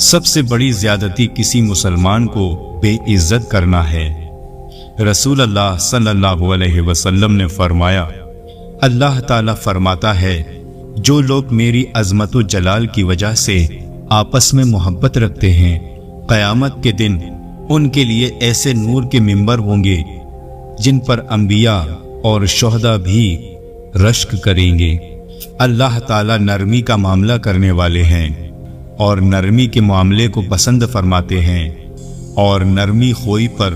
سب سے بڑی زیادتی کسی مسلمان کو بے عزت کرنا ہے۔ رسول اللہ صلی اللہ علیہ وسلم نے فرمایا، اللہ تعالیٰ فرماتا ہے جو لوگ میری عظمت و جلال کی وجہ سے آپس میں محبت رکھتے ہیں، قیامت کے دن ان کے لیے ایسے نور کے ممبر ہوں گے جن پر انبیاء اور شہداء بھی رشک کریں گے۔ اللہ تعالیٰ نرمی کا معاملہ کرنے والے ہیں اور نرمی کے معاملے کو پسند فرماتے ہیں، اور نرمی خوئی پر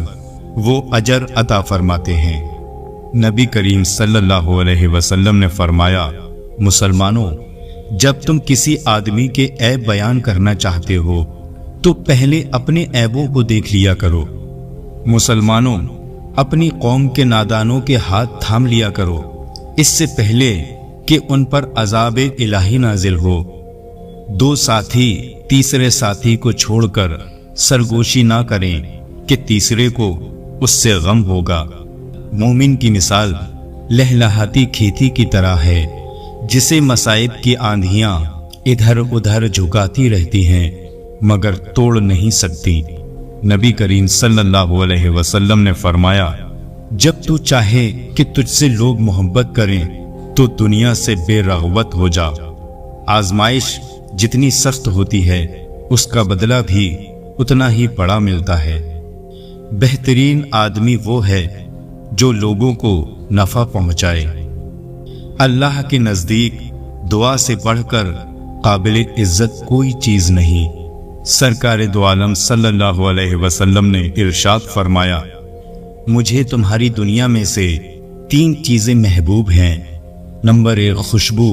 وہ اجر عطا فرماتے ہیں۔ نبی کریم صلی اللہ علیہ وسلم نے فرمایا، مسلمانوں، جب تم کسی آدمی کے عیب بیان کرنا چاہتے ہو تو پہلے اپنے عیبوں کو دیکھ لیا کرو۔ مسلمانوں، اپنی قوم کے نادانوں کے ہاتھ تھام لیا کرو اس سے پہلے کہ ان پر عذاب الہی نازل ہو۔ دو ساتھی تیسرے ساتھی کو چھوڑ کر سرگوشی نہ کریں کہ تیسرے کو اس سے غم ہوگا۔ مومن کی مثال لہلہاتی کھیتی کی طرح ہے جسے مصائب کی آندھیاں ادھر ادھر جھکاتی رہتی ہیں مگر توڑ نہیں سکتی۔ نبی کریم صلی اللہ علیہ وسلم نے فرمایا، جب تو چاہے کہ تجھ سے لوگ محبت کریں تو دنیا سے بے رغبت ہو جا۔ آزمائش جتنی سخت ہوتی ہے اس کا بدلہ بھی اتنا ہی بڑا ملتا ہے۔ بہترین آدمی وہ ہے جو لوگوں کو نفع پہنچائے۔ اللہ کے نزدیک دعا سے بڑھ کر قابل عزت کوئی چیز نہیں۔ سرکار دو عالم صلی اللہ علیہ وسلم نے ارشاد فرمایا، مجھے تمہاری دنیا میں سے 3 چیزیں محبوب ہیں، نمبر 1 خوشبو،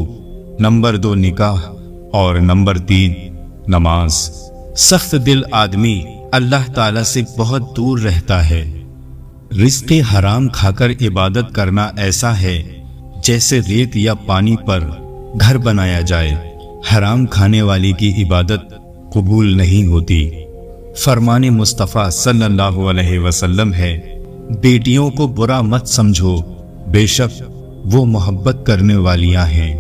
نمبر 2 نکاح اور نمبر 3 نماز۔ سخت دل آدمی اللہ تعالیٰ سے بہت دور رہتا ہے۔ رزق حرام کھا کر عبادت کرنا ایسا ہے جیسے ریت یا پانی پر گھر بنایا جائے۔ حرام کھانے والی کی عبادت قبول نہیں ہوتی۔ فرمان مصطفیٰ صلی اللہ علیہ وسلم ہے، بیٹیوں کو برا مت سمجھو، بے شک وہ محبت کرنے والیاں ہیں۔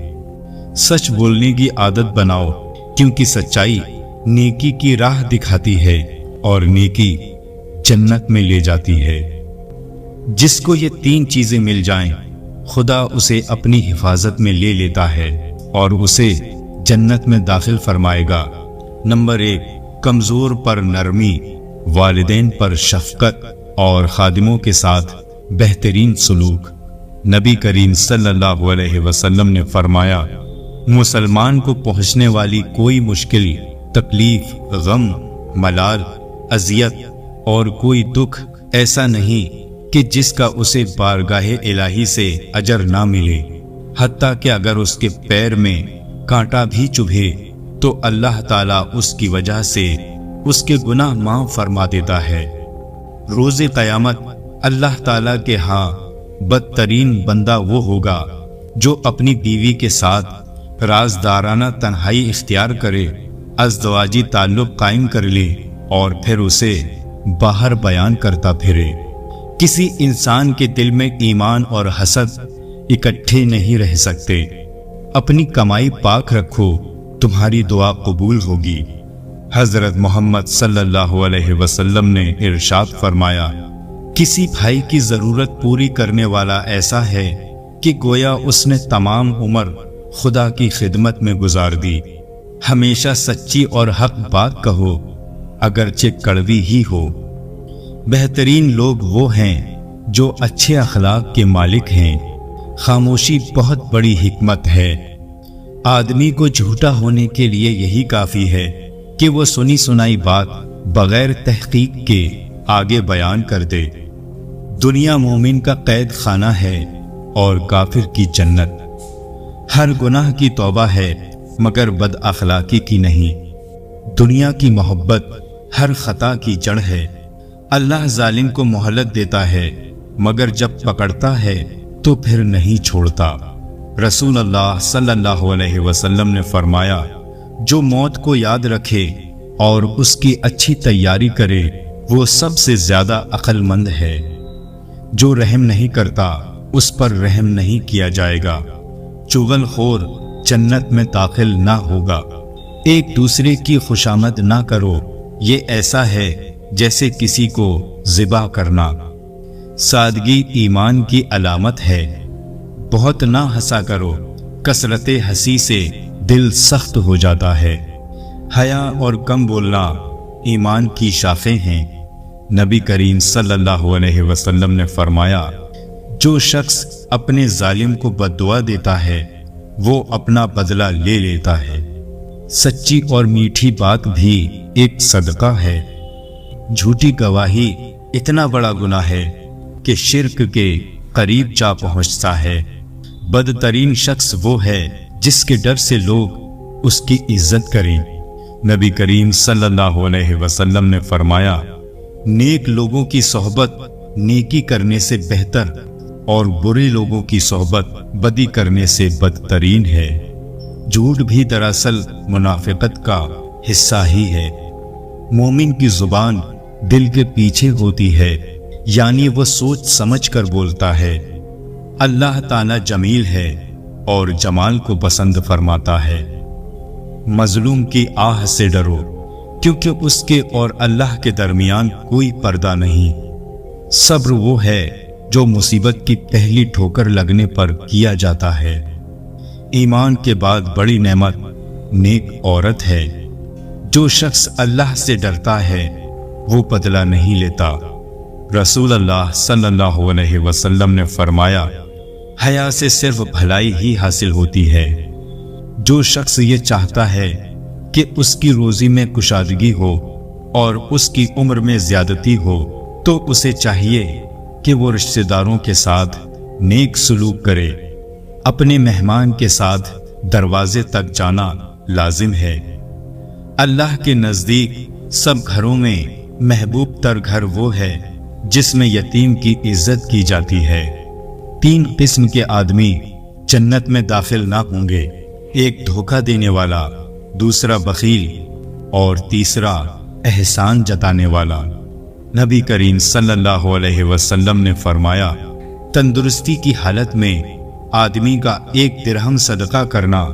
سچ بولنے کی عادت بناؤ کیونکہ سچائی نیکی کی راہ دکھاتی ہے اور نیکی جنت میں لے جاتی ہے۔ جس کو یہ 3 چیزیں مل جائیں خدا اسے اپنی حفاظت میں لے لیتا ہے اور اسے جنت میں داخل فرمائے گا۔ نمبر 1 کمزور پر نرمی، والدین پر شفقت اور خادموں کے ساتھ بہترین سلوک۔ نبی کریم صلی اللہ علیہ وسلم نے فرمایا، مسلمان کو پہنچنے والی کوئی مشکل، تکلیف، غم، ملال، اذیت اور کوئی دکھ ایسا نہیں کہ جس کا اسے بارگاہ الہی سے اجر نہ ملے، حتیٰ کہ اگر اس کے پیر میں کانٹا بھی چبھے تو اللہ تعالیٰ اس کی وجہ سے اس کے گناہ معاف فرما دیتا ہے۔ روز قیامت اللہ تعالیٰ کے ہاں بدترین بندہ وہ ہوگا جو اپنی بیوی کے ساتھ رازدارانہ تنہائی اختیار کرے، ازدواجی تعلق قائم کر لے اور پھر اسے باہر بیان کرتا پھرے۔ کسی انسان کے دل میں ایمان اور حسد اکٹھے نہیں رہ سکتے۔ اپنی کمائی پاک رکھو، تمہاری دعا قبول ہوگی۔ حضرت محمد صلی اللہ علیہ وسلم نے ارشاد فرمایا، کسی بھائی کی ضرورت پوری کرنے والا ایسا ہے کہ گویا اس نے تمام عمر خدا کی خدمت میں گزار دی۔ ہمیشہ سچی اور حق بات کہو اگرچہ کڑوی ہی ہو۔ بہترین لوگ وہ ہیں جو اچھے اخلاق کے مالک ہیں۔ خاموشی بہت بڑی حکمت ہے۔ آدمی کو جھوٹا ہونے کے لیے یہی کافی ہے کہ وہ سنی سنائی بات بغیر تحقیق کے آگے بیان کر دے۔ دنیا مومن کا قید خانہ ہے اور کافر کی جنت۔ ہر گناہ کی توبہ ہے مگر بد اخلاقی کی نہیں۔ دنیا کی محبت ہر خطا کی جڑ ہے۔ اللہ ظالم کو مہلت دیتا ہے مگر جب پکڑتا ہے تو پھر نہیں چھوڑتا۔ رسول اللہ صلی اللہ علیہ وسلم نے فرمایا، جو موت کو یاد رکھے اور اس کی اچھی تیاری کرے وہ سب سے زیادہ عقل مند ہے۔ جو رحم نہیں کرتا اس پر رحم نہیں کیا جائے گا۔ چغل خور جنت میں داخل نہ ہوگا۔ ایک دوسرے کی خوشامد نہ کرو، یہ ایسا ہے جیسے کسی کو ذبح کرنا۔ سادگی ایمان کی علامت ہے۔ بہت نہ ہنسا کرو، کثرت ہنسی سے دل سخت ہو جاتا ہے۔ حیا اور کم بولنا ایمان کی شاخیں ہیں۔ نبی کریم صلی اللہ علیہ وسلم نے فرمایا، جو شخص اپنے ظالم کو بد دعا دیتا ہے وہ اپنا بدلہ لے لیتا ہے۔ سچی اور میٹھی بات بھی ایک صدقہ ہے۔ جھوٹی گواہی اتنا بڑا گناہ ہے کہ شرک کے قریب جا پہنچتا ہے۔ بدترین شخص وہ ہے جس کے ڈر سے لوگ اس کی عزت کریں۔ نبی کریم صلی اللہ علیہ وسلم نے فرمایا، نیک لوگوں کی صحبت نیکی کرنے سے بہتر اور برے لوگوں کی صحبت بدی کرنے سے بدترین ہے۔ جھوٹ بھی دراصل منافقت کا حصہ ہی ہے۔ مومن کی زبان دل کے پیچھے ہوتی ہے، یعنی وہ سوچ سمجھ کر بولتا ہے۔ اللہ تعالی جمیل ہے اور جمال کو پسند فرماتا ہے۔ مظلوم کی آہ سے ڈرو، کیونکہ اس کے اور اللہ کے درمیان کوئی پردہ نہیں۔ صبر وہ ہے جو مصیبت کی پہلی ٹھوکر لگنے پر کیا جاتا ہے۔ ایمان کے بعد بڑی نعمت نیک عورت ہے۔ جو شخص اللہ سے ڈرتا ہے وہ بدلہ نہیں لیتا۔ رسول اللہ صلی اللہ علیہ وسلم نے فرمایا، حیا سے صرف بھلائی ہی حاصل ہوتی ہے۔ جو شخص یہ چاہتا ہے کہ اس کی روزی میں کشادگی ہو اور اس کی عمر میں زیادتی ہو تو اسے چاہیے کہ وہ رشتہ داروں کے ساتھ نیک سلوک کرے۔ اپنے مہمان کے ساتھ دروازے تک جانا لازم ہے۔ اللہ کے نزدیک سب گھروں میں محبوب تر گھر وہ ہے جس میں یتیم کی عزت کی جاتی ہے۔ 3 قسم کے آدمی جنت میں داخل نہ ہوں گے، ایک دھوکہ دینے والا، دوسرا بخیل اور تیسرا احسان جتانے والا۔ نبی کریم صلی اللہ علیہ وسلم نے فرمایا، تندرستی کی حالت میں آدمی کا 1 درہم صدقہ کرنا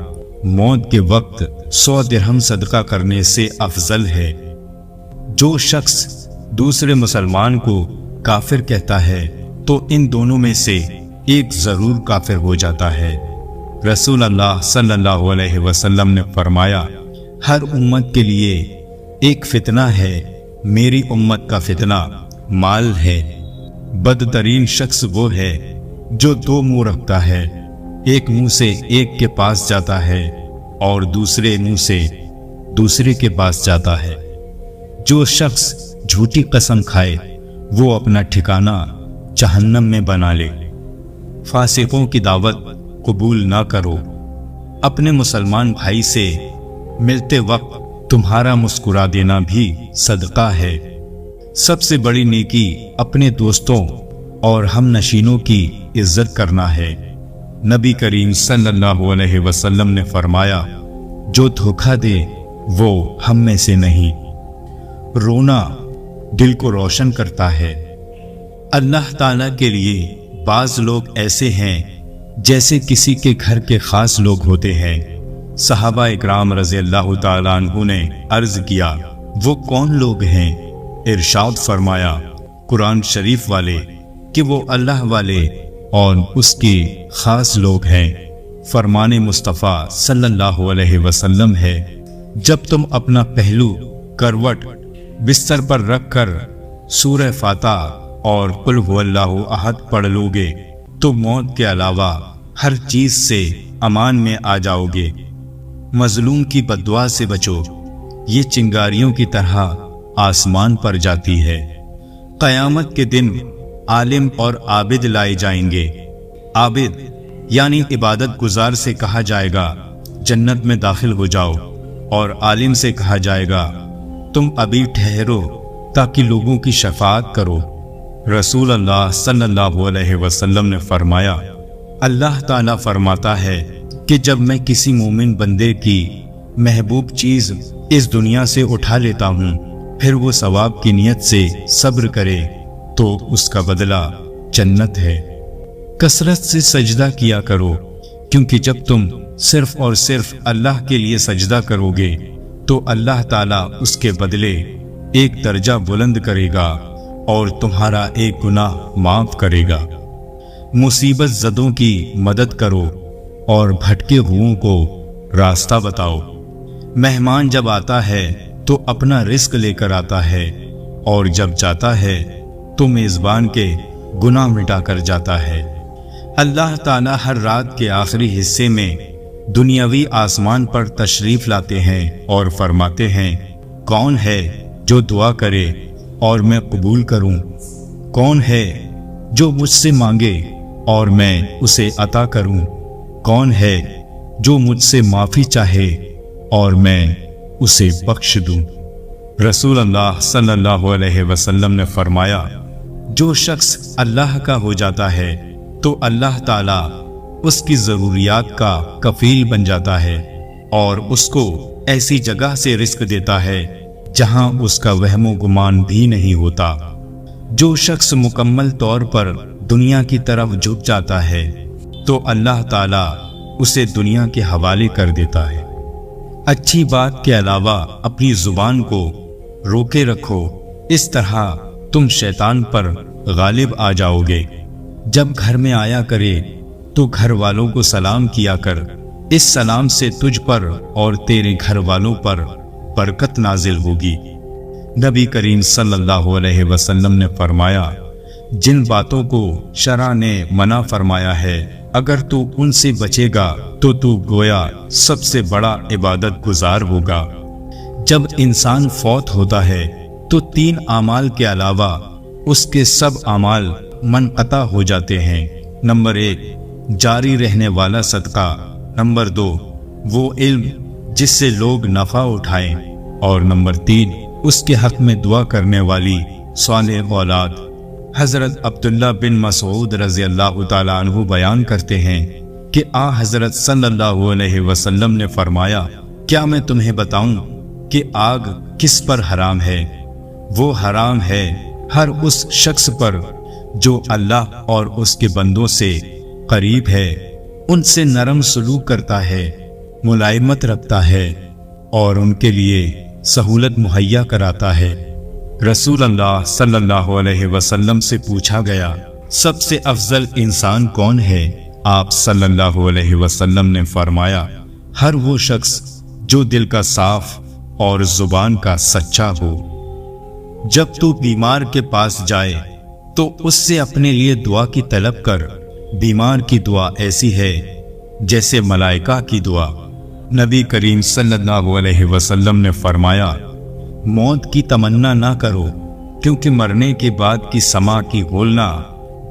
موت کے وقت 100 درہم صدقہ کرنے سے افضل ہے۔ جو شخص دوسرے مسلمان کو کافر کہتا ہے تو ان دونوں میں سے ایک ضرور کافر ہو جاتا ہے۔ رسول اللہ صلی اللہ علیہ وسلم نے فرمایا، ہر امت کے لیے ایک فتنہ ہے، میری امت کا فتنہ مال ہے۔ بدترین شخص وہ ہے جو 2 منہ رکھتا ہے، ایک منہ سے ایک کے پاس جاتا ہے اور دوسرے منہ سے دوسرے کے پاس جاتا ہے۔ جو شخص جھوٹی قسم کھائے وہ اپنا ٹھکانہ جہنم میں بنا لے۔ فاسقوں کی دعوت قبول نہ کرو۔ اپنے مسلمان بھائی سے ملتے وقت تمہارا مسکرا دینا بھی صدقہ ہے۔ سب سے بڑی نیکی اپنے دوستوں اور ہم نشینوں کی عزت کرنا ہے۔ نبی کریم صلی اللہ علیہ وسلم نے فرمایا، جو دھوکہ دے وہ ہم میں سے نہیں۔ رونا دل کو روشن کرتا ہے۔ اللہ تعالیٰ کے لیے بعض لوگ ایسے ہیں جیسے کسی کے گھر کے خاص لوگ ہوتے ہیں۔ صحابہ اکرام رضی اللہ تعالیٰ عنہ نے عرض کیا، وہ کون لوگ ہیں؟ ارشاد فرمایا، قرآن شریف والے، کہ وہ اللہ والے اور اس کے خاص لوگ ہیں۔ فرمان مصطفیٰ صلی اللہ علیہ وسلم ہے، جب تم اپنا پہلو کروٹ بستر پر رکھ کر سورہ فاتحہ اور قل هو اللہ احد پڑھ لو گے تو موت کے علاوہ ہر چیز سے امان میں آ جاؤ گے۔ مظلوم کی بددعا سے بچو، یہ چنگاریوں کی طرح آسمان پر جاتی ہے۔ قیامت کے دن عالم اور عابد لائے جائیں گے۔ عابد یعنی عبادت گزار سے کہا جائے گا جنت میں داخل ہو جاؤ، اور عالم سے کہا جائے گا تم ابھی ٹھہرو تاکہ لوگوں کی شفاعت کرو۔ رسول اللہ صلی اللہ علیہ وسلم نے فرمایا، اللہ تعالیٰ فرماتا ہے کہ جب میں کسی مومن بندے کی محبوب چیز اس دنیا سے اٹھا لیتا ہوں، پھر وہ ثواب کی نیت سے صبر کرے تو اس کا بدلہ جنت ہے۔ کثرت سے سجدہ کیا کرو، کیونکہ جب تم صرف اور صرف اللہ کے لیے سجدہ کرو گے تو اللہ تعالیٰ اس کے بدلے ایک درجہ بلند کرے گا اور تمہارا ایک گناہ معاف کرے گا۔ مصیبت زدوں کی مدد کرو اور بھٹکے ہوئوں کو راستہ بتاؤ۔ مہمان جب آتا ہے تو اپنا رزق لے کر آتا ہے، اور جب جاتا ہے تو میزبان کے گناہ مٹا کر جاتا ہے۔ اللہ تعالیٰ ہر رات کے آخری حصے میں دنیاوی آسمان پر تشریف لاتے ہیں اور فرماتے ہیں، کون ہے جو دعا کرے اور میں قبول کروں؟ کون ہے جو مجھ سے مانگے اور میں اسے عطا کروں؟ کون ہے جو مجھ سے معافی چاہے اور میں اسے بخش دوں؟ رسول اللہ صلی اللہ علیہ وسلم نے فرمایا، جو شخص اللہ کا ہو جاتا ہے تو اللہ تعالیٰ اس کی ضروریات کا کفیل بن جاتا ہے اور اس کو ایسی جگہ سے رزق دیتا ہے جہاں اس کا وہم و گمان بھی نہیں ہوتا۔ جو شخص مکمل طور پر دنیا کی طرف جھک جاتا ہے تو اللہ تعالیٰ اسے دنیا کے حوالے کر دیتا ہے۔ اچھی بات کے علاوہ اپنی زبان کو روکے رکھو، اس طرح تم شیطان پر غالب آ جاؤ گے۔ جب گھر میں آیا کرے تو گھر والوں کو سلام کیا کر، اس سلام سے تجھ پر اور تیرے گھر والوں پر برکت نازل ہوگی۔ نبی کریم صلی اللہ علیہ وسلم نے فرمایا، جن باتوں کو شرع نے منع فرمایا ہے اگر تو ان سے بچے گا تو گویا سب سے بڑا عبادت گزار ہوگا۔ جب انسان فوت ہوتا ہے تو 3 اعمال کے علاوہ اس کے سب اعمال منقطع ہو جاتے ہیں۔ نمبر 1، جاری رہنے والا صدقہ۔ نمبر 2، وہ علم جس سے لوگ نفع اٹھائیں، اور نمبر 3، اس کے حق میں دعا کرنے والی صالح اولاد۔ حضرت عبداللہ بن مسعود رضی اللہ تعالیٰ عنہ بیان کرتے ہیں کہ حضرت صلی اللہ علیہ وسلم نے فرمایا، کیا میں تمہیں بتاؤں کہ آگ کس پر حرام ہے؟ وہ حرام ہے ہر اس شخص پر جو اللہ اور اس کے بندوں سے قریب ہے، ان سے نرم سلوک کرتا ہے، ملائمت رکھتا ہے اور ان کے لیے سہولت مہیا کراتا ہے۔ رسول اللہ صلی اللہ علیہ وسلم سے پوچھا گیا، سب سے افضل انسان کون ہے؟ آپ صلی اللہ علیہ وسلم نے فرمایا، ہر وہ شخص جو دل کا صاف اور زبان کا سچا ہو۔ جب تو بیمار کے پاس جائے تو اس سے اپنے لیے دعا کی طلب کر۔ بیمار کی دعا ایسی ہے جیسے ملائکہ کی دعا۔ نبی کریم صلی اللہ علیہ وسلم نے فرمایا، موت کی تمنا نہ کرو، کیونکہ مرنے کے بعد کی سما کی گھولنا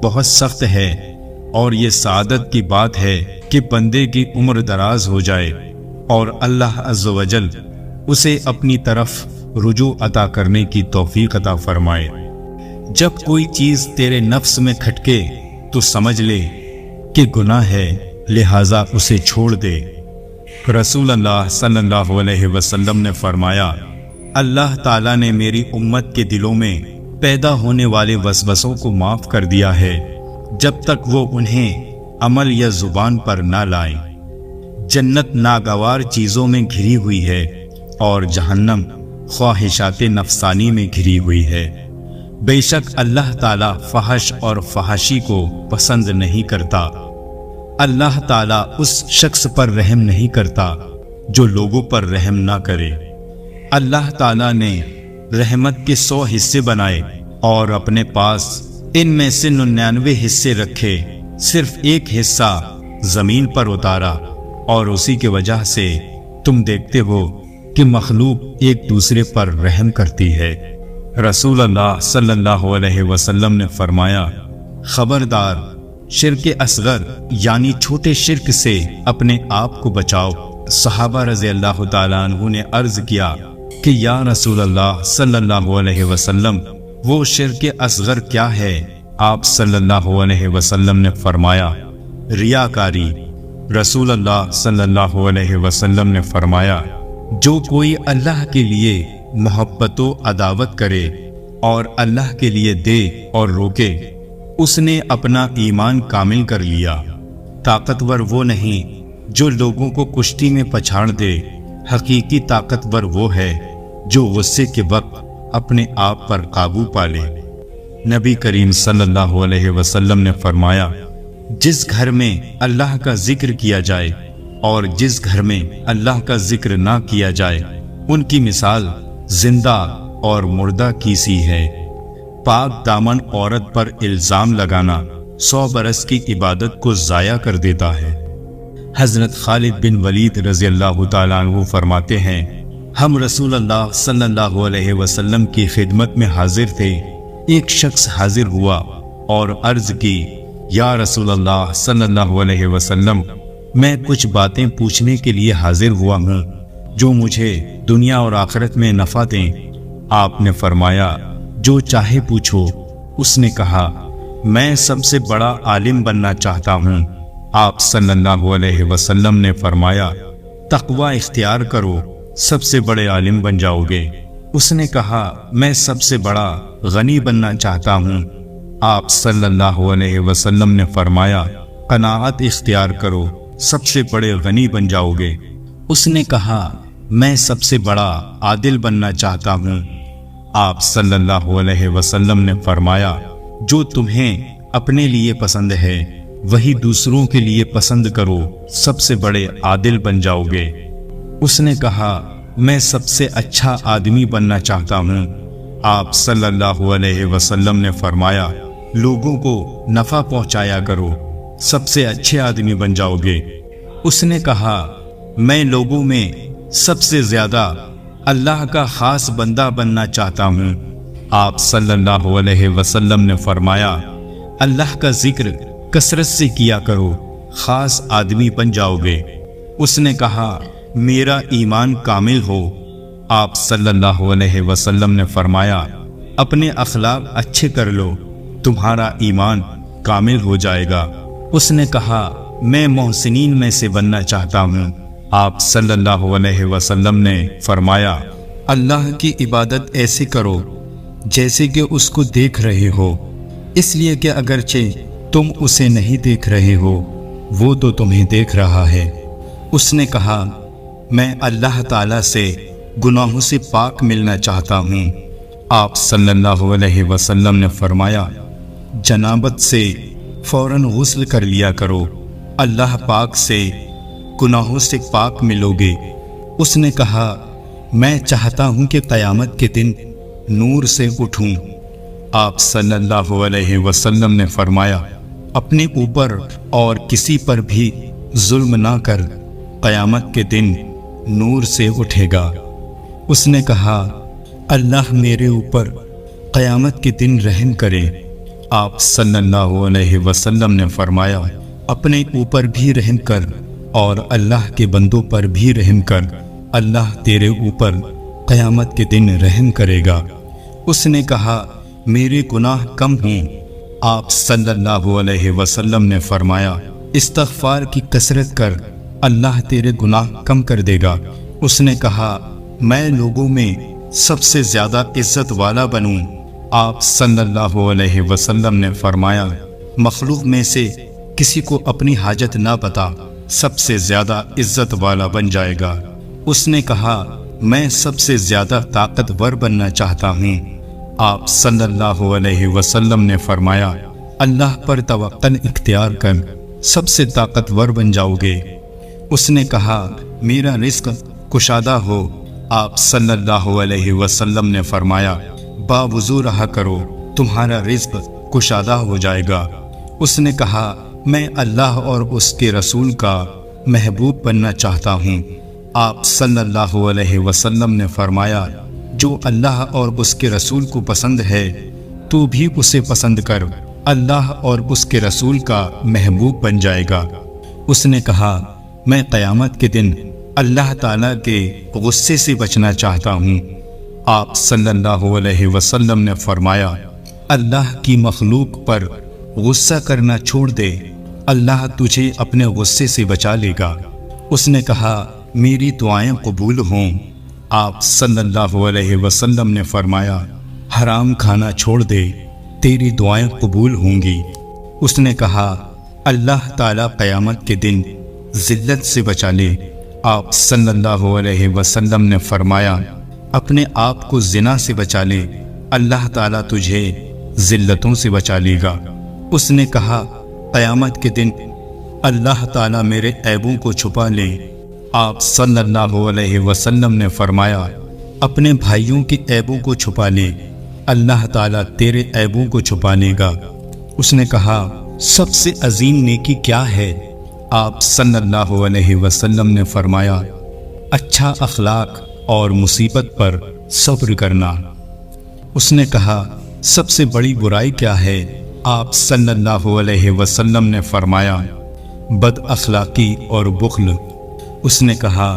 بہت سخت ہے، اور یہ سعادت کی بات ہے کہ بندے کی عمر دراز ہو جائے اور اللہ عز و جل اسے اپنی طرف رجوع عطا کرنے کی توفیق عطا فرمائے۔ جب کوئی چیز تیرے نفس میں کھٹکے تو سمجھ لے کہ گناہ ہے، لہٰذا اسے چھوڑ دے۔ رسول اللہ صلی اللہ علیہ وسلم نے فرمایا، اللہ تعالیٰ نے میری امت کے دلوں میں پیدا ہونے والے وسوسوں کو معاف کر دیا ہے جب تک وہ انہیں عمل یا زبان پر نہ لائیں۔ جنت ناگوار چیزوں میں گھری ہوئی ہے اور جہنم خواہشات نفسانی میں گھری ہوئی ہے۔ بے شک اللہ تعالیٰ فحش اور فحاشی کو پسند نہیں کرتا۔ اللہ تعالیٰ اس شخص پر رحم نہیں کرتا جو لوگوں پر رحم نہ کرے۔ اللہ تعالیٰ نے رحمت کے 100 حصے بنائے اور اپنے پاس ان میں سے 99 حصے رکھے، صرف ایک حصہ زمین پر اتارا، اور اسی کی وجہ سے تم دیکھتے ہو کہ مخلوق ایک دوسرے پر رحم کرتی ہے۔ رسول اللہ صلی اللہ علیہ وسلم نے فرمایا، خبردار، شرک اصغر یعنی چھوٹے شرک سے اپنے آپ کو بچاؤ۔ صحابہ رضی اللہ تعالیٰ عنہ نے عرض کیا کہ یا رسول اللہ صلی اللہ علیہ وسلم، وہ شرک اصغر کیا ہے؟ آپ صلی اللہ علیہ وسلم نے فرمایا، ریاکاری۔ رسول اللہ صلی اللہ علیہ وسلم نے فرمایا، جو کوئی اللہ کے لیے محبت و عداوت کرے اور اللہ کے لیے دے اور روکے، اس نے اپنا ایمان کامل کر لیا۔ طاقتور وہ نہیں جو لوگوں کو کشتی میں پچھاڑ دے حقیقی طاقتور وہ ہے جو غصے کے وقت اپنے آپ پر قابو پا لے۔ نبی کریم صلی اللہ علیہ وسلم نے فرمایا، جس گھر میں اللہ کا ذکر کیا جائے اور جس گھر میں اللہ کا ذکر نہ کیا جائے، ان کی مثال زندہ اور مردہ کی سی ہے۔ پاک دامن عورت پر الزام لگانا 100 برس کی عبادت کو ضائع کر دیتا ہے۔ حضرت خالد بن ولید رضی اللہ تعالیٰ عنہ فرماتے ہیں، ہم رسول اللہ صلی اللہ علیہ وسلم کی خدمت میں حاضر تھے۔ ایک شخص حاضر ہوا اور عرض کی، یا رسول اللہ صلی اللہ علیہ وسلم، میں کچھ باتیں پوچھنے کے لیے حاضر ہوا ہوں جو مجھے دنیا اور آخرت میں نفع دیں۔ آپ نے فرمایا، جو چاہے پوچھو۔ اس نے کہا، میں سب سے بڑا عالم بننا چاہتا ہوں۔ آپ صلی اللہ علیہ وسلم نے فرمایا، تقوی اختیار کرو، سب سے بڑے عالم بن جاؤ گے۔ اس نے کہا، میں سب سے بڑا غنی بننا چاہتا ہوں۔ آپ صلی اللہ علیہ وسلم نے فرمایا، قناعت اختیار کرو، سب سے بڑے غنی بن جاؤ گے۔ اس نے کہا، میں سب سے بڑا عادل بننا چاہتا ہوں۔ آپ صلی اللہ علیہ وسلم نے فرمایا، جو تمہیں اپنے لیے پسند ہے وہی دوسروں کے لیے پسند کرو، سب سے بڑے عادل بن جاؤ گے۔ اس نے کہا، میں سب سے اچھا آدمی بننا چاہتا ہوں۔ آپ صلی اللہ علیہ وسلم نے فرمایا، لوگوں کو نفع پہنچایا کرو، سب سے اچھے آدمی بن جاؤ گے۔ اس نے کہا، میں لوگوں میں سب سے زیادہ اللہ کا خاص بندہ بننا چاہتا ہوں۔ آپ صلی اللہ علیہ وسلم نے فرمایا، اللہ کا ذکر کثرت سے کیا کرو، خاص آدمی بن جاؤ گے۔ اس نے کہا، میرا ایمان کامل ہو۔ آپ صلی اللہ علیہ وسلم نے فرمایا، اپنے اخلاق اچھے کر لو، تمہارا ایمان کامل ہو جائے گا۔ اس نے کہا، میں محسنین میں سے بننا چاہتا ہوں۔ آپ صلی اللہ علیہ وسلم نے فرمایا، اللہ کی عبادت ایسے کرو جیسے کہ اس کو دیکھ رہے ہو، اس لیے کہ اگرچہ تم اسے نہیں دیکھ رہے ہو، وہ تو تمہیں دیکھ رہا ہے۔ اس نے کہا، میں اللہ تعالیٰ سے گناہوں سے پاک ملنا چاہتا ہوں۔ آپ صلی اللہ علیہ وسلم نے فرمایا، جنابت سے فوراً غسل کر لیا کرو، اللہ پاک سے گناہوں سے پاک ملو گے۔ اس نے کہا، میں چاہتا ہوں کہ قیامت کے دن نور سے اٹھوں۔ آپ صلی اللہ علیہ وسلم نے فرمایا، اپنے اوپر اور کسی پر بھی ظلم نہ کر، قیامت کے دن نور سے اٹھے گا۔ اس نے کہا، اللہ میرے اوپر قیامت کے دن رحم کرے۔ آپ صلی اللہ علیہ وسلم نے فرمایا، اپنے اوپر بھی رحم کر اور اللہ کے بندوں پر بھی رحم کر، اللہ تیرے اوپر قیامت کے دن رحم کرے گا۔ اس نے کہا، میرے گناہ کم ہوں۔ آپ صلی اللہ علیہ وسلم نے فرمایا، استغفار کی کثرت کر، اللہ تیرے گناہ کم کر دے گا۔ اس نے کہا، میں لوگوں میں سب سے زیادہ عزت والا بنوں۔ آپ صلی اللہ علیہ وسلم نے فرمایا، مخلوق میں سے کسی کو اپنی حاجت نہ بتا، سب سے زیادہ عزت والا بن جائے گا۔ اس نے کہا، میں سب سے زیادہ طاقتور بننا چاہتا ہوں۔ آپ صلی اللہ علیہ وسلم نے فرمایا، اللہ پر توکل اختیار کر، سب سے طاقتور بن جاؤ گے۔ اس نے کہا، میرا رزق کشادہ ہو۔ آپ صلی اللہ علیہ وسلم نے فرمایا، باوضو رہا کرو، تمہارا رزق کشادہ ہو جائے گا۔ اس نے کہا، میں اللہ اور اس کے رسول کا محبوب بننا چاہتا ہوں۔ آپ صلی اللہ علیہ وسلم نے فرمایا، جو اللہ اور اس کے رسول کو پسند ہے تو بھی اسے پسند کر، اللہ اور اس کے رسول کا محبوب بن جائے گا۔ اس نے کہا، میں قیامت کے دن اللہ تعالیٰ کے غصے سے بچنا چاہتا ہوں۔ آپ صلی اللہ علیہ وسلم نے فرمایا، اللہ کی مخلوق پر غصہ کرنا چھوڑ دے، اللہ تجھے اپنے غصے سے بچا لے گا۔ اس نے کہا، میری دعائیں قبول ہوں۔ آپ صلی اللہ علیہ وسلم نے فرمایا، حرام کھانا چھوڑ دے، تیری دعائیں قبول ہوں گی۔ اس نے کہا، اللہ تعالیٰ قیامت کے دن ذلت سے بچا لے، آپ صلی اللہ علیہ وسلم نے فرمایا، اپنے آپ کو زنا سے بچا لے، اللہ تعالیٰ تجھے ذلتوں سے بچا لے گا۔ اس نے کہا، قیامت کے دن اللہ تعالیٰ میرے عیبوں کو چھپا لے۔ آپ صلی اللہ علیہ وسلم نے فرمایا، اپنے بھائیوں کے عیبوں کو چھپا لے، اللہ تعالیٰ تیرے عیبوں کو چھپا لے گا۔ اس نے کہا، سب سے عظیم نیکی کیا ہے؟ آپ صلی اللہ علیہ وسلم نے فرمایا، اچھا اخلاق اور مصیبت پر صبر کرنا۔ اس نے کہا، سب سے بڑی برائی کیا ہے؟ آپ صلی اللہ علیہ وسلم نے فرمایا، بد اخلاقی اور بخل۔ اس نے کہا،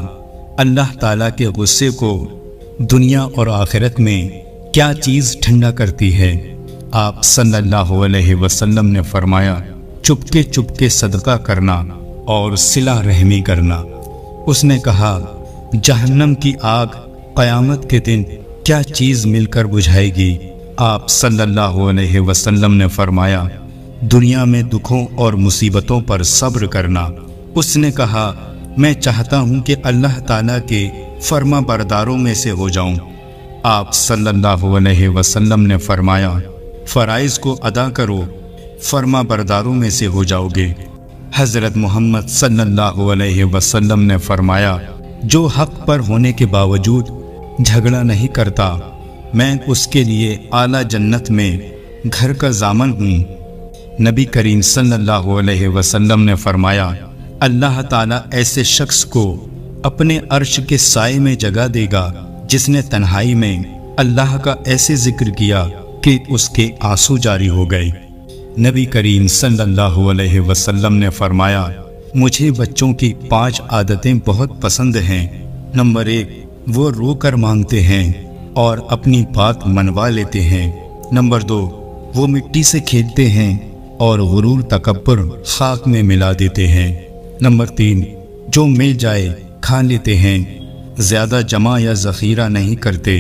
اللہ تعالیٰ کے غصے کو دنیا اور آخرت میں کیا چیز ٹھنڈا کرتی ہے؟ آپ صلی اللہ علیہ وسلم نے فرمایا، چپکے چپکے صدقہ کرنا اور صلہ رحمی کرنا۔ اس نے کہا، جہنم کی آگ قیامت کے دن کیا چیز مل کر بجھائے گی؟ آپ صلی اللہ علیہ وسلم نے فرمایا، دنیا میں دکھوں اور مصیبتوں پر صبر کرنا۔ اس نے کہا، میں چاہتا ہوں کہ اللہ تعالیٰ کے فرما برداروں میں سے ہو جاؤں۔ آپ صلی اللہ علیہ وسلم نے فرمایا، فرائض کو ادا کرو، فرما برداروں میں سے ہو جاؤ گے۔ حضرت محمد صلی اللہ علیہ وسلم نے فرمایا، جو حق پر ہونے کے باوجود جھگڑا نہیں کرتا، میں اس کے لیے اعلیٰ جنت میں گھر کا ضامن ہوں۔ نبی کریم صلی اللہ علیہ وسلم نے فرمایا، اللہ تعالیٰ ایسے شخص کو اپنے عرش کے سائے میں جگہ دے گا جس نے تنہائی میں اللہ کا ایسے ذکر کیا کہ اس کے آنسو جاری ہو گئے۔ نبی کریم صلی اللہ علیہ وسلم نے فرمایا، مجھے بچوں کی 5 عادتیں بہت پسند ہیں۔ نمبر 1، وہ رو کر مانگتے ہیں اور اپنی بات منوا لیتے ہیں۔ نمبر 2، وہ مٹی سے کھیلتے ہیں اور غرور تکبر خاک میں ملا دیتے ہیں۔ نمبر 3، جو مل جائے کھا لیتے ہیں، زیادہ جمع یا ذخیرہ نہیں کرتے،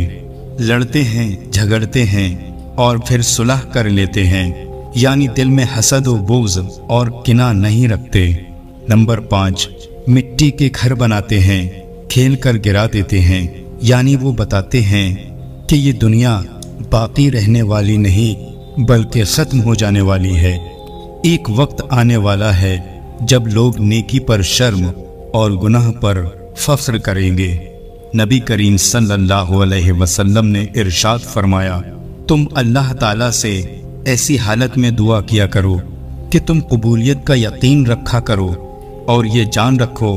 لڑتے ہیں، جھگڑتے ہیں اور پھر صلح کر لیتے ہیں، یعنی دل میں حسد و بغض اور کینہ نہیں رکھتے۔ نمبر 5، مٹی کے گھر بناتے ہیں، کھیل کر گرا دیتے ہیں، یعنی وہ بتاتے ہیں کہ یہ دنیا باقی رہنے والی نہیں بلکہ ختم ہو جانے والی ہے۔ ایک وقت آنے والا ہے جب لوگ نیکی پر شرم اور گناہ پر فخر کریں گے۔ نبی کریم صلی اللہ علیہ وسلم نے ارشاد فرمایا، تم اللہ تعالیٰ سے ایسی حالت میں دعا کیا کرو کہ تم قبولیت کا یقین رکھا کرو اور یہ جان رکھو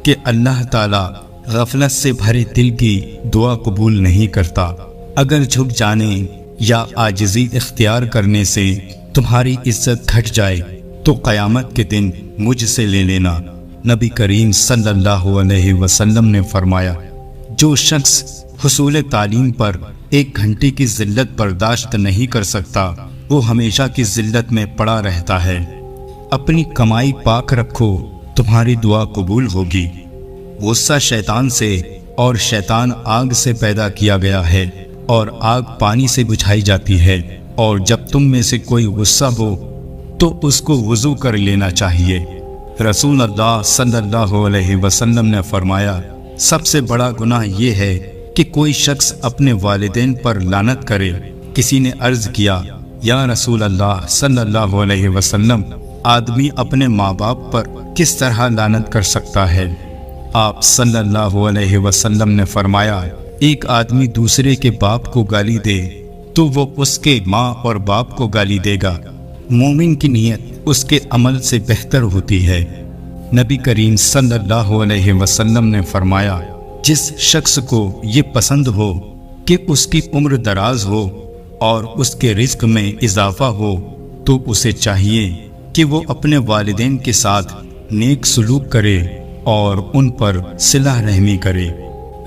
کہ اللہ تعالیٰ غفلت سے بھرے دل کی دعا قبول نہیں کرتا۔ اگر جھک جانے یا عاجزی اختیار کرنے سے تمہاری عزت گھٹ جائے تو قیامت کے دن مجھ سے لے لینا۔ نبی کریم صلی اللہ علیہ وسلم نے فرمایا، جو شخص حصول تعلیم پر 1 گھنٹے کی ذلت برداشت نہیں کر سکتا، وہ ہمیشہ کی ذلت میں پڑا رہتا ہے۔ اپنی کمائی پاک رکھو، تمہاری دعا قبول ہوگی۔ غصہ شیطان سے اور شیطان آگ سے پیدا کیا گیا ہے اور آگ پانی سے بجھائی جاتی ہے، اور جب تم میں سے کوئی غصہ ہو تو اس کو وضو کر لینا چاہیے۔ رسول اللہ صلی اللہ علیہ وسلم نے فرمایا، سب سے بڑا گناہ یہ ہے کہ کوئی شخص اپنے والدین پر لعنت کرے۔ کسی نے عرض کیا، یا رسول اللہ صلی اللہ علیہ وسلم، آدمی اپنے ماں باپ پر کس طرح لعنت کر سکتا ہے؟ آپ صلی اللہ علیہ وسلم نے فرمایا، ایک آدمی دوسرے کے باپ کو گالی دے تو وہ اس کے ماں اور باپ کو گالی دے گا۔ مومن کی نیت اس کے عمل سے بہتر ہوتی ہے۔ نبی کریم صلی اللہ علیہ وسلم نے فرمایا، جس شخص کو یہ پسند ہو کہ اس کی عمر دراز ہو اور اس کے رزق میں اضافہ ہو تو اسے چاہیے کہ وہ اپنے والدین کے ساتھ نیک سلوک کرے اور ان پر صلہ رحمی کرے۔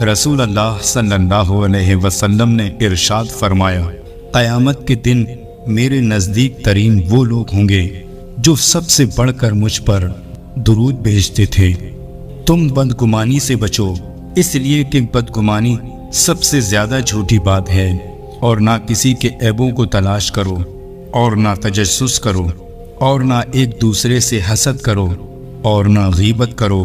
رسول اللہ صلی اللہ علیہ وسلم نے ارشاد فرمایا، قیامت کے دن میرے نزدیک ترین وہ لوگ ہوں گے جو سب سے بڑھ کر مجھ پر درود بھیجتے تھے۔ تم بدگمانی سے بچو، اس لیے کہ بدگمانی سب سے زیادہ جھوٹی بات ہے، اور نہ کسی کے عیبوں کو تلاش کرو، اور نہ تجسس کرو، اور نہ ایک دوسرے سے حسد کرو، اور نہ غیبت کرو،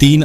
3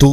2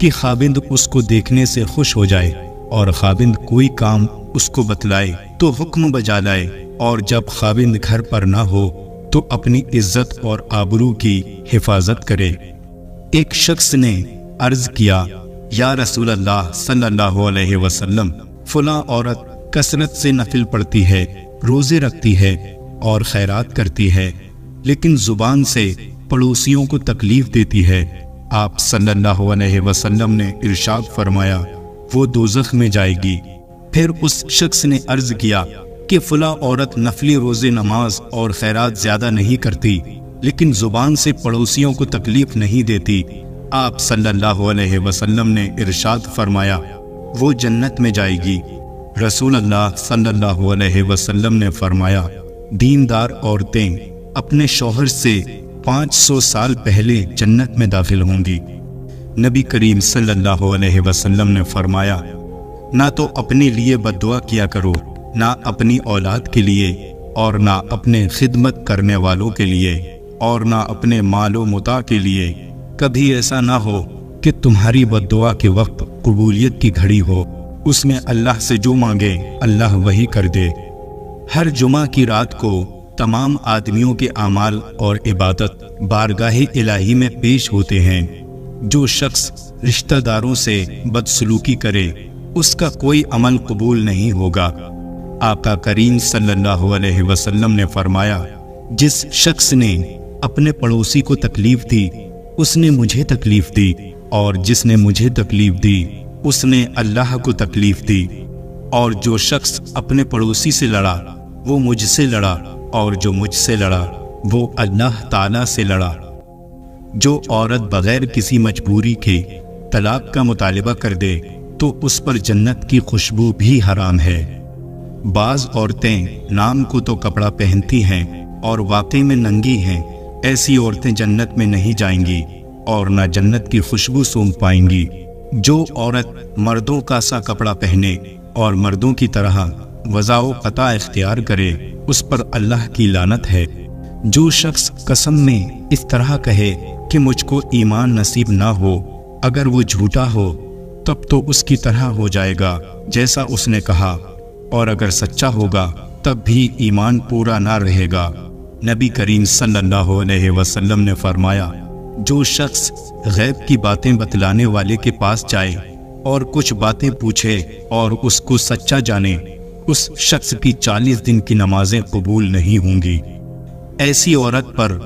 کہ خاوند اس کو دیکھنے سے خوش ہو جائے، اور خاوند کوئی کام اس کو بتلائے تو حکم بجا لائے، اور جب خاوند گھر پر نہ ہو تو اپنی عزت اور آبرو کی حفاظت کرے۔ ایک شخص نے عرض کیا، یا رسول اللہ صلی اللہ علیہ وسلم، فلاں عورت کثرت سے نفل پڑھتی ہے، روزے رکھتی ہے اور خیرات کرتی ہے، لیکن زبان سے پڑوسیوں کو تکلیف دیتی ہے۔ آپ صلی اللہ علیہ وسلم نے ارشاد فرمایا، وہ دوزخ میں جائے گی۔ پھر اس شخص نے عرض کیا کہ فلاں عورت نفلی روزے، نماز اور خیرات زیادہ نہیں کرتی، لیکن زبان سے پڑوسیوں کو تکلیف نہیں دیتی۔ آپ صلی اللہ علیہ وسلم نے ارشاد فرمایا، وہ جنت میں جائے گی۔ رسول اللہ صلی اللہ علیہ وسلم نے فرمایا، دیندار عورتیں اپنے شوہر سے 500 سال پہلے جنت میں داخل ہوں گی۔ نبی کریم صلی اللہ علیہ وسلم نے فرمایا، نہ تو اپنے لیے بد دعا کیا کرو، نہ اپنی اولاد کے لیے، اور نہ اپنے خدمت کرنے والوں کے لیے، اور نہ اپنے مال و متاع کے لیے۔ کبھی ایسا نہ ہو کہ تمہاری بد دعا کے وقت قبولیت کی گھڑی ہو، اس میں اللہ سے جو مانگے اللہ وہی کر دے۔ ہر جمعہ کی رات کو تمام آدمیوں کے اعمال اور عبادت بارگاہ الہی میں پیش ہوتے ہیں۔ جو شخص رشتہ داروں سے بدسلوکی کرے اس کا کوئی عمل قبول نہیں ہوگا۔ آقا کریم صلی اللہ علیہ وسلم نے فرمایا، جس شخص نے اپنے پڑوسی کو تکلیف دی اس نے مجھے تکلیف دی، اور جس نے مجھے تکلیف دی اس نے اللہ کو تکلیف دی۔ اور جو شخص اپنے پڑوسی سے لڑا وہ مجھ سے لڑا، اور جو مجھ سے لڑا وہ اللہ تعالیٰ سے لڑا۔ جو عورت بغیر کسی مجبوری کے طلاق کا مطالبہ کر دے تو اس پر جنت کی خوشبو بھی حرام ہے۔ بعض عورتیں نام کو تو کپڑا پہنتی ہیں اور واقعی میں ننگی ہیں، ایسی عورتیں جنت میں نہیں جائیں گی اور نہ جنت کی خوشبو سونگھ پائیں گی۔ جو عورت مردوں کا سا کپڑا پہنے اور مردوں کی طرح وضع و قطع اختیار کرے اس پر اللہ کی لعنت ہے۔ جو شخص قسم میں اس طرح کہے کہ مجھ کو ایمان نصیب نہ ہو، اگر وہ جھوٹا ہو تب تو اس کی طرح ہو جائے گا جیسا اس نے کہا، اور اگر سچا ہوگا تب بھی ایمان پورا نہ رہے گا۔ نبی کریم صلی اللہ علیہ وسلم نے فرمایا، جو شخص غیب کی باتیں بتلانے والے کے پاس جائے اور کچھ باتیں پوچھے اور اس کو سچا جانے، اس شخص کی 40 دن کی نمازیں قبول نہیں ہوں گی۔ ایسی عورت پر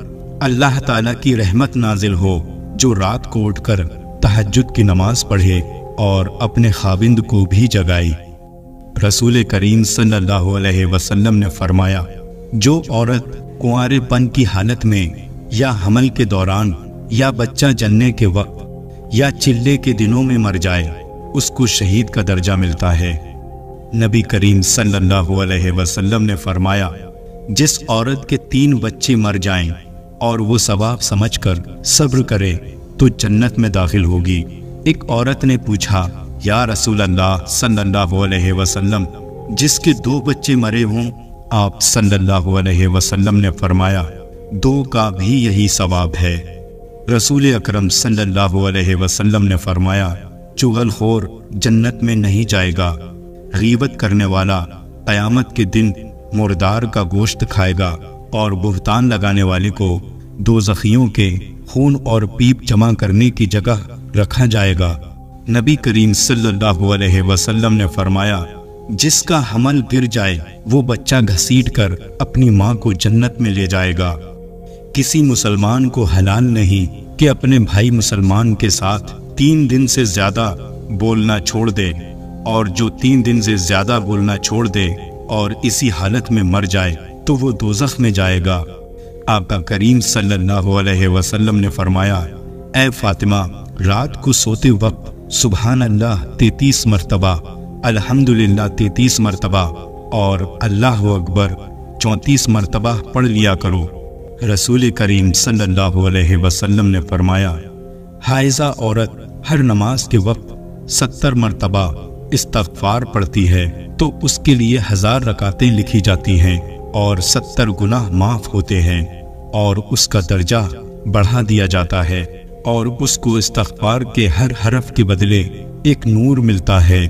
اللہ تعالیٰ کی رحمت نازل ہو جو رات کو اٹھ کر تہجد کی نماز پڑھے اور اپنے خاوند کو بھی جگائے۔ رسول کریم صلی اللہ علیہ وسلم نے فرمایا، جو عورت کنوارے پن کی حالت میں یا حمل کے دوران یا بچہ جننے کے وقت یا چلے کے دنوں میں مر جائے اس کو شہید کا درجہ ملتا ہے۔ نبی کریم صلی اللہ علیہ وسلم نے فرمایا، جس عورت کے 3 بچے مر جائیں اور وہ ثواب سمجھ کر صبر کرے تو جنت میں داخل ہوگی۔ ایک عورت نے پوچھا، یا رسول اللہ صلی اللہ علیہ وسلم، جس کے 2 بچے مرے ہوں؟ آپ صلی اللہ علیہ وسلم نے فرمایا، 2 کا بھی یہی ثواب ہے۔ رسول اکرم صلی اللہ علیہ وسلم نے فرمایا، چغل خور جنت میں نہیں جائے گا۔ غیبت کرنے والا قیامت کے دن مردار کا گوشت کھائے گا، اور بہتان لگانے والے کو دوزخیوں کے خون اور پیپ جمع کرنے کی جگہ رکھا جائے گا۔ نبی کریم صلی اللہ علیہ وسلم نے فرمایا، جس کا حمل گر جائے وہ بچہ گھسیٹ کر اپنی ماں کو جنت میں لے جائے گا۔ کسی مسلمان کو حلال نہیں کہ اپنے بھائی مسلمان کے ساتھ 3 دن سے زیادہ بولنا چھوڑ دے، اور جو 3 دن سے زیادہ بولنا چھوڑ دے اور اسی حالت میں مر جائے تو وہ دوزخ میں جائے گا۔ آقا کریم صلی اللہ علیہ وسلم نے فرمایا، اے فاطمہ، رات کو سوتے وقت سبحان اللہ 33 مرتبہ، الحمدللہ 33 مرتبہ اور اللہ اکبر 34 مرتبہ پڑھ لیا کرو۔ رسول کریم صلی اللہ علیہ وسلم نے فرمایا، حائضہ عورت ہر نماز کے وقت 70 مرتبہ استغفار پڑھتی ہے تو اس کے لیے 1000 رکعتیں لکھی جاتی ہیں اور 70 گناہ معاف ہوتے ہیں، اور اس کا درجہ بڑھا دیا جاتا ہے۔ اور اس کو استغفار کے ہر حرف کے بدلے ایک نور ملتا ہے،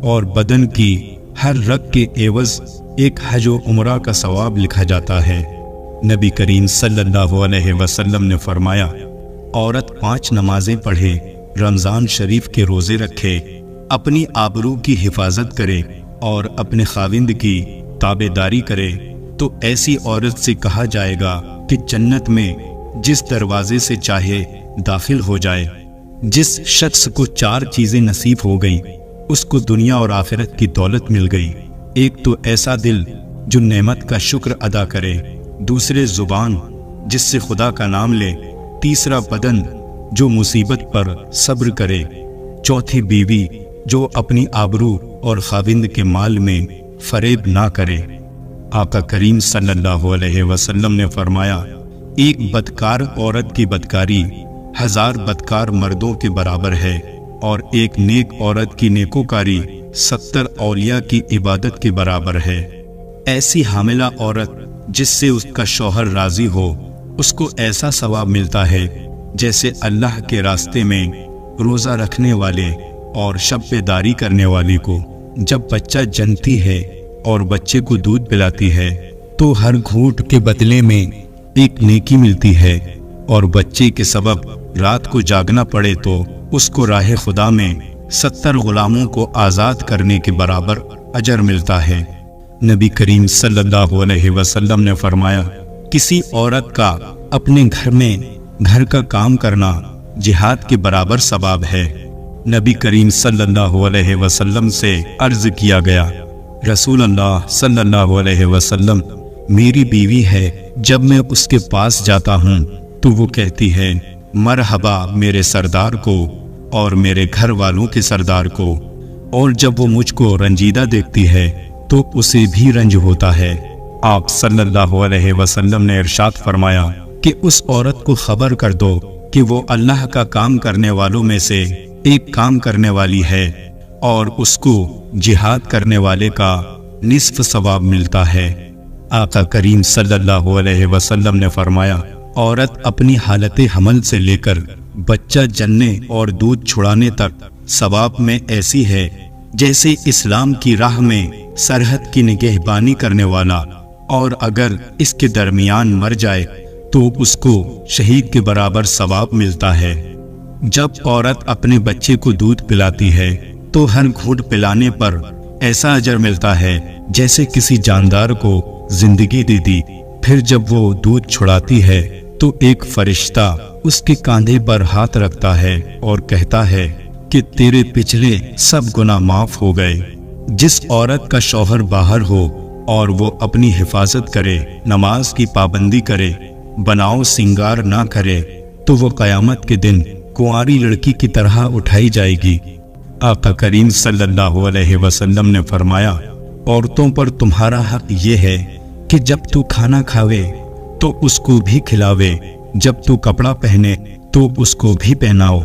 اور بدن کی ہر رگ کے عوض ایک حج و عمرہ کا ثواب لکھا جاتا ہے۔ نبی کریم صلی اللہ علیہ وسلم نے فرمایا، عورت 5 نمازیں پڑھے، رمضان شریف کے روزے رکھے، اپنی آبرو کی حفاظت کرے اور اپنے خاوند کی تابع داری کرے، تو ایسی عورت سے کہا جائے گا کہ جنت میں جس دروازے سے چاہے داخل ہو جائے۔ جس شخص کو 4 چیزیں نصیب ہو گئیں، اس کو دنیا اور آخرت کی دولت مل گئی۔ ایک تو ایسا دل جو نعمت کا شکر ادا کرے، دوسرے زبان جس سے خدا کا نام لے، تیسرا بدن جو مصیبت پر صبر کرے، چوتھی بیوی جو اپنی آبرو اور خاوند کے مال میں فریب نہ کرے۔ آقا کریم صلی اللہ علیہ وسلم نے فرمایا، ایک بدکار عورت کی بدکاری 1000 بدکار مردوں کے برابر ہے، اور ایک نیک عورت کی نیکوکاری 70 اولیاء کی عبادت کے برابر ہے۔ ایسی حاملہ عورت جس سے اس کا شوہر راضی ہو، اس کو ایسا ثواب ملتا ہے جیسے اللہ کے راستے میں روزہ رکھنے والے اور شب بیداری کرنے والے کو جب بچہ جنتی ہے اور بچے کو دودھ پلاتی ہے تو ہر گھونٹ کے بدلے میں ایک نیکی ملتی ہے، اور بچے کے سبب رات کو جاگنا پڑے تو اس کو راہ خدا میں 70 غلاموں کو آزاد کرنے کے برابر اجر ملتا ہے۔ نبی کریم صلی اللہ علیہ وسلم نے فرمایا، کسی عورت کا اپنے گھر میں گھر کا کام کرنا جہاد کے برابر ثواب ہے۔ نبی کریم صلی اللہ علیہ وسلم سے عرض کیا گیا، رسول اللہ صلی اللہ علیہ وسلم، میری بیوی ہے، جب میں اس کے پاس جاتا ہوں تو وہ کہتی ہے، مرحبا میرے سردار کو اور میرے گھر والوں کے سردار کو، اور جب وہ مجھ کو رنجیدہ دیکھتی ہے تو اسے بھی رنج ہوتا ہے۔ آپ صلی اللہ علیہ وسلم نے ارشاد فرمایا کہ اس عورت کو خبر کر دو کہ وہ اللہ کا کام کرنے والوں میں سے ایک کام کرنے والی ہے، اور اس کو جہاد کرنے والے کا نصف ثواب ملتا ہے۔ آقا کریم صلی اللہ علیہ وسلم نے فرمایا، عورت اپنی حالت حمل سے لے کر بچہ جننے اور دودھ چھڑانے تک ثواب میں ایسی ہے جیسے اسلام کی راہ میں سرحد کی نگہبانی کرنے والا، اور اگر اس کے درمیان مر جائے تو اس کو شہید کے برابر ثواب ملتا ہے۔ جب عورت اپنے بچے کو دودھ پلاتی ہے تو ہر گھونٹ پلانے پر ایسا اجر ملتا ہے جیسے کسی جاندار کو زندگی دے دی۔ پھر جب وہ دودھ چھڑاتی ہے تو ایک فرشتہ اس کے کاندھے پر ہاتھ رکھتا ہے اور کہتا ہے کہ تیرے پچھلے سب گناہ معاف ہو گئے۔ جس عورت کا شوہر باہر ہو اور وہ اپنی حفاظت کرے، نماز کی پابندی کرے، بناؤ سنگار نہ کرے، تو وہ قیامت کے دن کنواری لڑکی کی طرح اٹھائی جائے گی۔ آقا کریم صلی اللہ علیہ وسلم نے فرمایا، عورتوں پر تمہارا حق یہ ہے کہ جب تو کھانا کھاوے تو اس کو بھی کھلاوے، جب تو کپڑا پہنے تو اس کو بھی پہناؤ،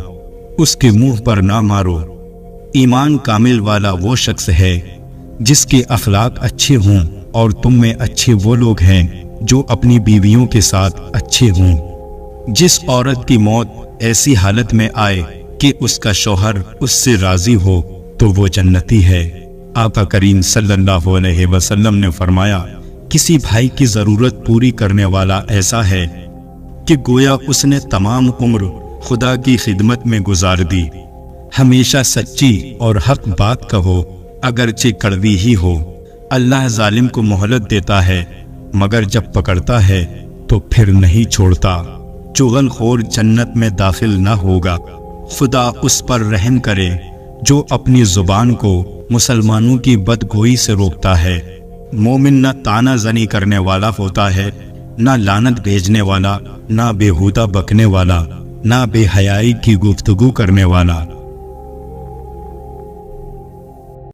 اس کے منہ پر نہ مارو۔ ایمان کامل والا وہ شخص ہے جس کے اخلاق اچھے ہوں، اور تم میں اچھے وہ لوگ ہیں جو اپنی بیویوں کے ساتھ اچھے ہوں۔ جس عورت کی موت ایسی حالت میں آئے کہ اس کا شوہر اس سے راضی ہو تو وہ جنتی ہے۔ آقا کریم صلی اللہ علیہ وسلم نے فرمایا، کسی بھائی کی ضرورت پوری کرنے والا ایسا ہے کہ گویا اس نے تمام عمر خدا کی خدمت میں گزار دی۔ ہمیشہ سچی اور حق بات کہو، اگرچہ کڑوی ہی ہو۔ اللہ ظالم کو مہلت دیتا ہے، مگر جب پکڑتا ہے تو پھر نہیں چھوڑتا۔ چغل خور جنت میں داخل نہ ہوگا۔ خدا اس پر رحم کرے جو اپنی زبان کو مسلمانوں کی بدگوئی سے روکتا ہے۔ مومن نہ تانا زنی کرنے والا ہوتا ہے، نہ لعنت بھیجنے والا، نہ بےہودہ بکنے والا، نہ بے حیائی کی گفتگو کرنے والا۔